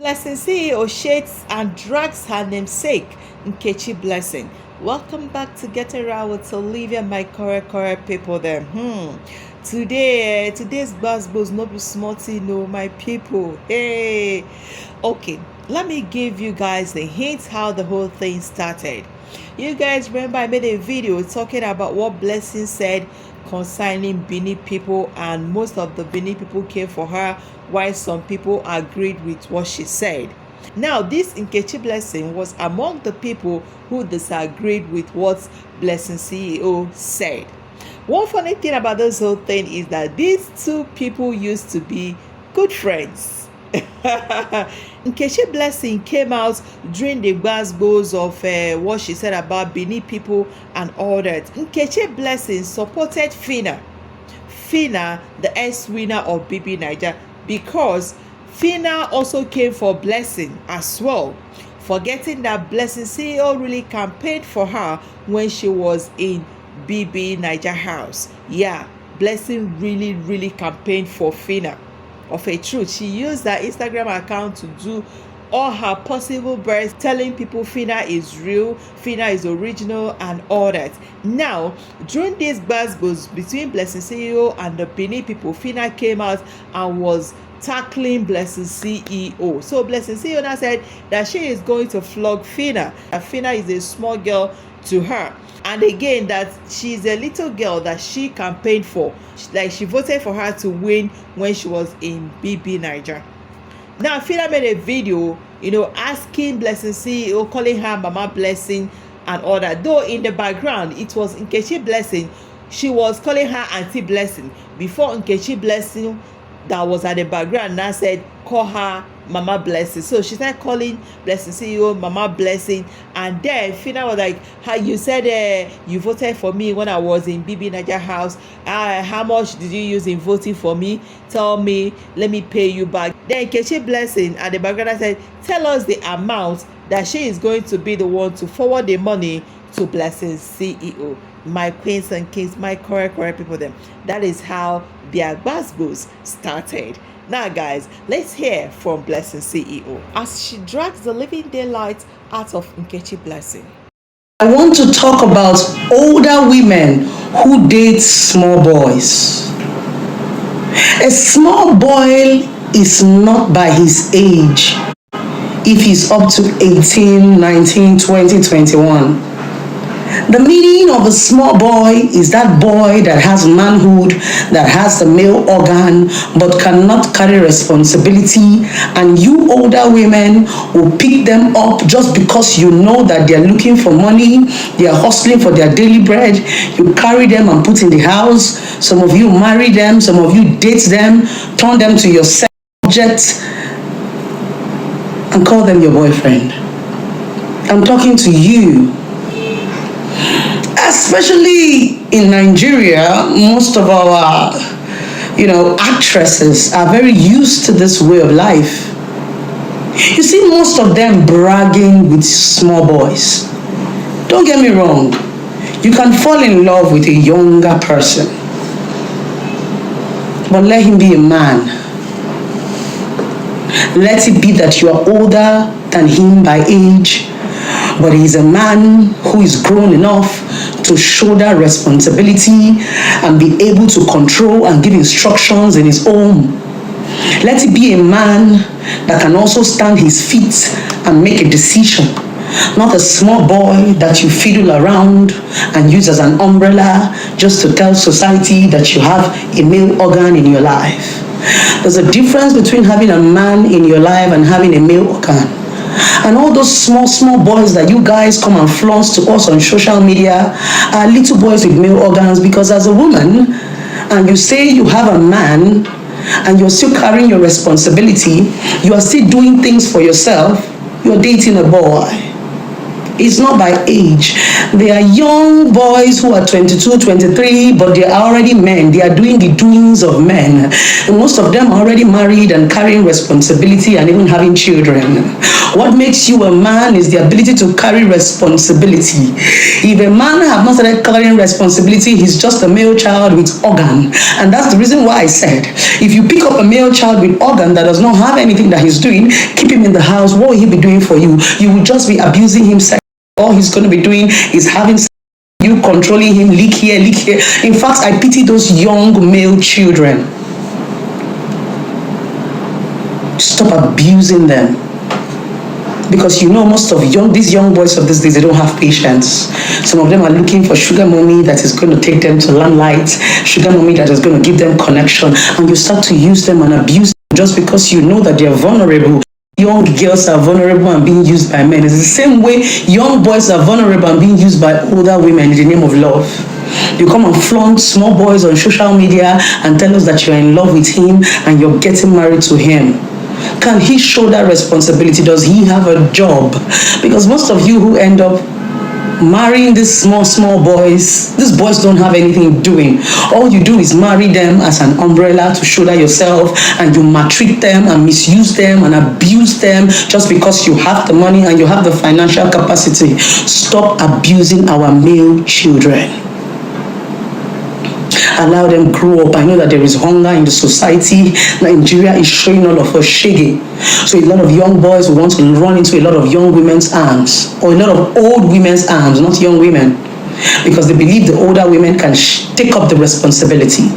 Blessing CEO shades and drags her namesake, Nkechi Blessing. Welcome back to Getting Around with Olivia, my correct people there. Today's buzzbuzz no be small thing, no, my people. Hey, okay, let me give you guys the hints how the whole thing started. You guys remember I made a video talking about what Blessing said concerning Benin people, and most of the Benin people came for her while some people agreed with what she said. Now, this Nkechi Blessing was among the people who disagreed with what Blessing CEO said. One funny thing about this whole thing is that these two people used to be good friends. Nkechi Blessing came out during the gbasgbos of what she said about Benin people and all that. Nkechi Blessing supported Fina, the ex-winner of BB Niger, because Fina also came for Blessing as well, forgetting that Blessing CEO really campaigned for her when she was in BB Niger house. Yeah, Blessing really campaigned for Fina. Of a truth, she used her Instagram account to do all her possible best, telling people Fina is real, Fina is original, and all that. Now, during this gbasgbos between Blessing CEO and the Benin people, Fina came out and was tackling Blessing CEO. So Blessing CEO now said that she is going to flog Fina. Fina is a small girl to her, and again that she's a little girl that she campaigned for, like she voted for her to win when she was in BB Niger. Now Fina made a video, asking Blessing CEO, calling her Mama Blessing and all that, though in the background it was Nkechi Blessing. She was calling her Auntie Blessing before Nkechi Blessing that was at the background now said call her Mama Blessing. So she started calling Blessing CEO Mama Blessing, and then Fina was like, how you said you voted for me when I was in BB Niger house. How much did you use in voting for me? Tell me, let me pay you back. Then Nkechi Blessing at the background said, tell us the amount that she is going to be the one to forward the money to Blessing CEO. My queens and kings, my correct people them. That is how their gbasgbos started. Now guys, let's hear from Blessing CEO as she drags the living daylight out of Nkechi Blessing. I want to talk about older women who date small boys. A small boy is not by his age if he's up to 18, 19, 20, 21. The meaning of a small boy is that boy that has manhood, that has the male organ, but cannot carry responsibility. And you older women will pick them up just because you know that they're looking for money, they are hustling for their daily bread. You carry them and put in the house. Some of you marry them, some of you date them, turn them to your subject, and call them your boyfriend. I'm talking to you. Especially in Nigeria, most of our, actresses are very used to this way of life. You see most of them bragging with small boys. Don't get me wrong. You can fall in love with a younger person, but let him be a man. Let it be that you are older than him by age, but he's a man who is grown enough to shoulder responsibility and be able to control and give instructions in his home. Let it be a man that can also stand his feet and make a decision, not a small boy that you fiddle around and use as an umbrella just to tell society that you have a male organ in your life. There's a difference between having a man in your life and having a male organ. And all those small boys that you guys come and flaunt to us on social media are little boys with male organs, because as a woman, and you say you have a man and you're still carrying your responsibility, you are still doing things for yourself, you're dating a boy. It's not by age. There are young boys who are 22, 23, but they are already men. They are doing the doings of men. And most of them are already married and carrying responsibility and even having children. What makes you a man is the ability to carry responsibility. If a man have not started carrying responsibility, he's just a male child with organ. And that's the reason why I said, if you pick up a male child with organ that does not have anything that he's doing, keep him in the house. What will he be doing for you? You will just be abusing him. All he's going to be doing is having you controlling him, leak here, leak here. In fact, I pity those young male children. Stop abusing them. Because you know most of these young boys of these days, they don't have patience. Some of them are looking for sugar mommy that is going to take them to limelight, sugar mommy that is going to give them connection, and you start to use them and abuse them just because you know that they are vulnerable. Young girls are vulnerable and being used by men. It's the same way young boys are vulnerable and being used by older women in the name of love. You come and flaunt small boys on social media and tell us that you're in love with him and you're getting married to him. Can he show that responsibility? Does he have a job? Because most of you who end up marrying these small boys, these boys don't have anything doing. All you do is marry them as an umbrella to shoulder yourself, and you maltreat them and misuse them and abuse them just because you have the money and you have the financial capacity. Stop abusing our male children. Allow them grow up. I know that there is hunger in the society. Nigeria is showing all of us shaggy. So a lot of young boys will want to run into a lot of young women's arms, or a lot of old women's arms, not young women, because they believe the older women can take up the responsibility.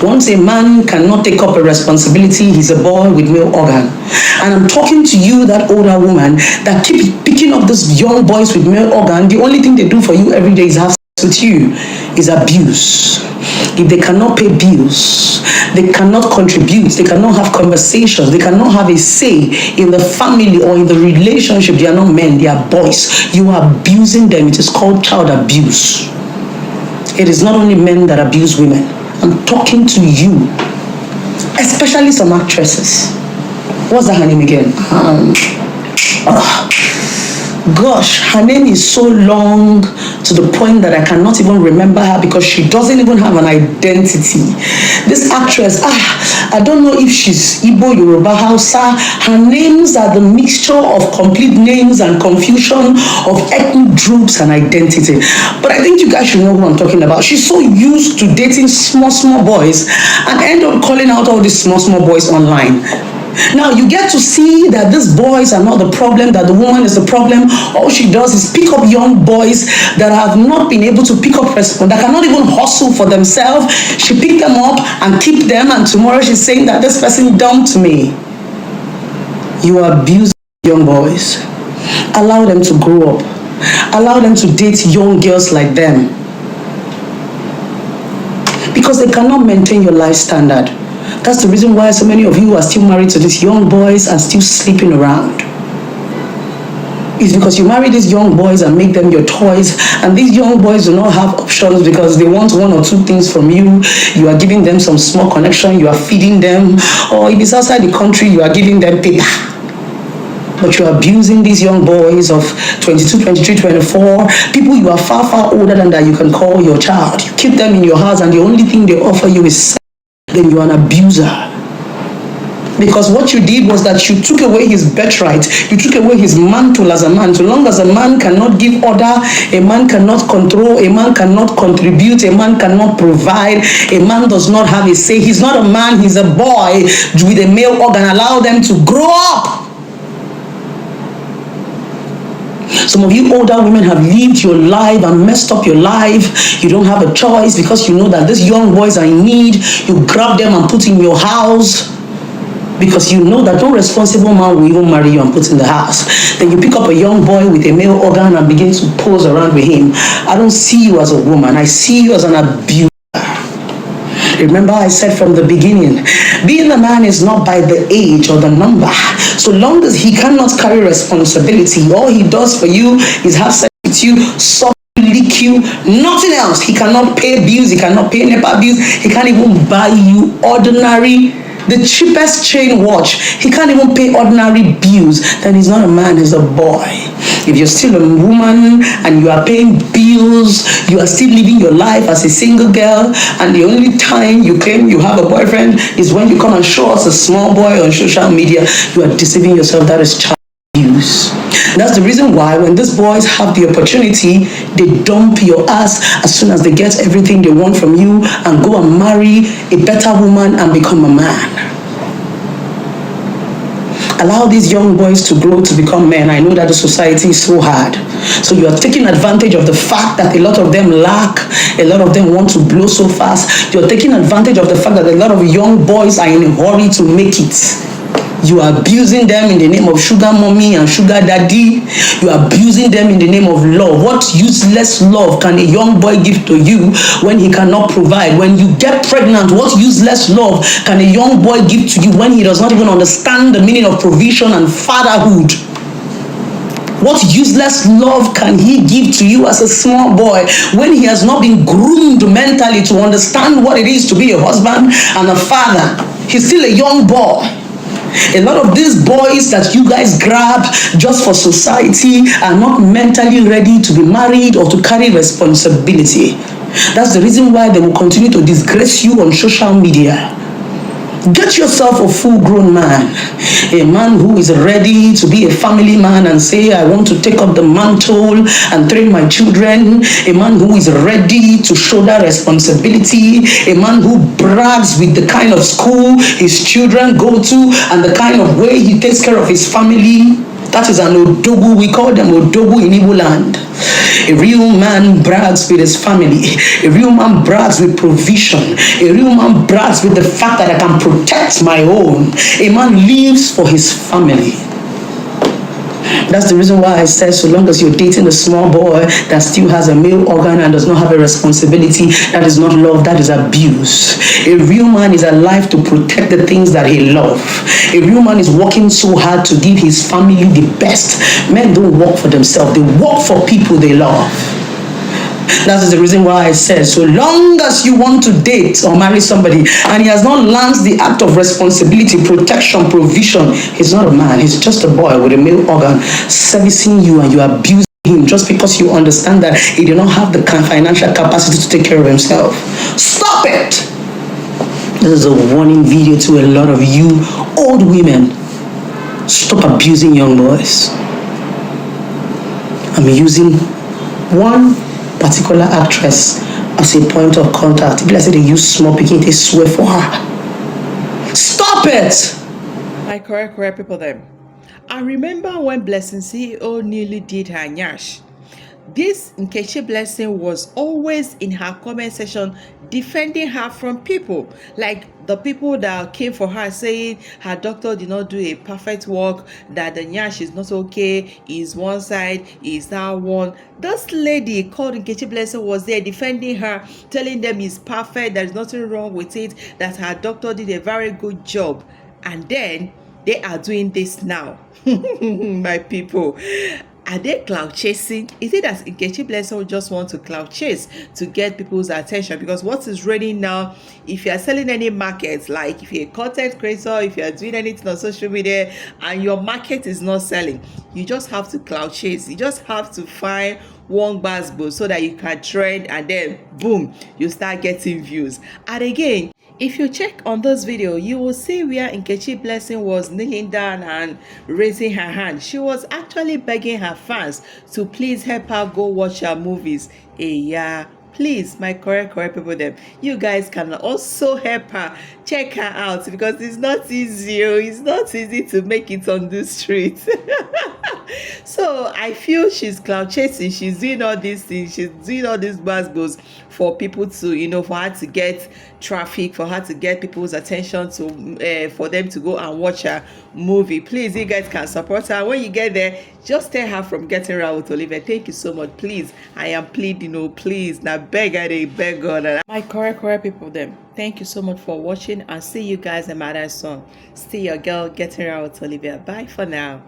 Once a man cannot take up a responsibility, he's a boy with male organ. And I'm talking to you, that older woman that keep picking up these young boys with male organ. The only thing they do for you every day is have sex with you, is abuse. If they cannot pay bills, they cannot contribute, they cannot have conversations, they cannot have a say in the family or in the relationship, they are not men, they are boys. You are abusing them. It is called child abuse. It is not only men that abuse women. I'm talking to you, especially some actresses. What's that her name again? Gosh, her name is so long to the point that I cannot even remember her because she doesn't even have an identity. This actress, I don't know if she's Igbo, Yoruba, Hausa. Her names are the mixture of complete names and confusion of ethnic groups and identity. But I think you guys should know who I'm talking about. She's so used to dating small boys and end up calling out all these small boys online. Now you get to see that these boys are not the problem, that the woman is the problem. All she does is pick up young boys that have not been able to pick up responsibility, that cannot even hustle for themselves. She picked them up and keep them, and tomorrow she's saying that this person dumped me. You abuse young boys. Allow them to grow up. Allow them to date young girls like them. Because they cannot maintain your life standard. That's the reason why so many of you are still married to these young boys and still sleeping around. It's because you marry these young boys and make them your toys, and these young boys do not have options because they want one or two things from you. You are giving them some small connection, you are feeding them, or if it's outside the country, you are giving them paper. But you are abusing these young boys of 22, 23, 24, people you are far older than that you can call your child. You keep them in your house and the only thing they offer you is sex. Then you are an abuser. Because what you did was that you took away his birthright, you took away his mantle as a man. So long as a man cannot give order, a man cannot control, a man cannot contribute, a man cannot provide, a man does not have a say. He's not a man, he's a boy with a male organ. Allow them to grow up. Some of you older women have lived your life and messed up your life. You don't have a choice because you know that these young boys are in need. You grab them and put in your house because you know that no responsible man will even marry you and put in the house. Then you pick up a young boy with a male organ and begin to pose around with him. I don't see you as a woman. I see you as an abuser. Remember, I said from the beginning, being a man is not by the age or the number. So long as he cannot carry responsibility, all he does for you is have sex with you, suck you, lick you, nothing else. He cannot pay bills, he cannot pay NEPA bills, he can't even buy you ordinary the cheapest chain watch, he can't even pay ordinary bills, then he's not a man, he's a boy. If you're still a woman and you are paying bills, you are still living your life as a single girl, and the only time you claim you have a boyfriend is when you come and show us a small boy on social media, you are deceiving yourself. That is child abuse. That's the reason why when these boys have the opportunity, they dump your ass as soon as they get everything they want from you and go and marry a better woman and become a man. Allow these young boys to grow to become men. I know that the society is so hard. So you are taking advantage of the fact that a lot of them lack, a lot of them want to blow so fast. You're taking advantage of the fact that a lot of young boys are in a hurry to make it. You are abusing them in the name of sugar mommy and sugar daddy. You are abusing them in the name of love. What useless love can a young boy give to you when he cannot provide? When you get pregnant, what useless love can a young boy give to you when he does not even understand the meaning of provision and fatherhood? What useless love can he give to you as a small boy when he has not been groomed mentally to understand what it is to be a husband and a father? He's still a young boy. A lot of these boys that you guys grab just for society are not mentally ready to be married or to carry responsibility. That's the reason why they will continue to disgrace you on social media. Get yourself a full-grown man, a man who is ready to be a family man and say, I want to take up the mantle and train my children, a man who is ready to shoulder responsibility, a man who brags with the kind of school his children go to and the kind of way he takes care of his family. That is an Odogu. We call them Odogu in Igbo land. A real man brags with his family. A real man brags with provision. A real man brags with the fact that I can protect my own. A man lives for his family. That's the reason why I said so long as you're dating a small boy that still has a male organ and does not have a responsibility, that is not love, that is abuse. A real man is alive to protect the things that he loves. A real man is working so hard to give his family the best. Men don't work for themselves, they work for people they love. That is the reason why I said, so long as you want to date or marry somebody and he has not learned the act of responsibility, protection, provision, he's not a man. He's just a boy with a male organ servicing you, and you abuse him just because you understand that he did not have the financial capacity to take care of himself. Stop it! This is a warning video to a lot of you old women. Stop abusing young boys. I'm using one particular actress as a point of contact. If I say they use small picking, they swear for her. Stop it! My correct people them. I remember when Blessing CEO nearly did her nyash. This Nkechi Blessing was always in her comment section defending her from people, like the people that came for her saying her doctor did not do a perfect work, that the nyash is not okay, is one side, is that one. This lady called Nkechi Blessing was there defending her, telling them it's perfect, there's nothing wrong with it, that her doctor did a very good job. And then they are doing this now. My people, are they cloud chasing? Is it that Nkechi Blessing just want to cloud chase to get people's attention? Because what is raining now, if you are selling any market, like if you're a content creator, if you are doing anything on social media and your market is not selling, you just have to cloud chase. You just have to find one basbo so that you can trend, and then boom, you start getting views. And again, if you check on this video, you will see where Nkechi Blessing was kneeling down and raising her hand. She was actually begging her fans to please help her go watch her movies. Yeah, please, my correct people them, you guys can also help her. Check her out, because it's not easy. It's not easy to make it on the street. So I feel she's cloud chasing. She's doing all these things. She's doing all these buzzwords for people to, for her to get traffic, for her to get people's attention, to for them to go and watch her movie. Please, you guys can support her. When you get there, just tell her from Getting Right with Olivia. Thank you so much. Please, I am pleading, please. Now beg God. My correct people them. Thank you so much for watching, and see you guys in my next song. Stay your girl Getting Right with Olivia. Bye for now.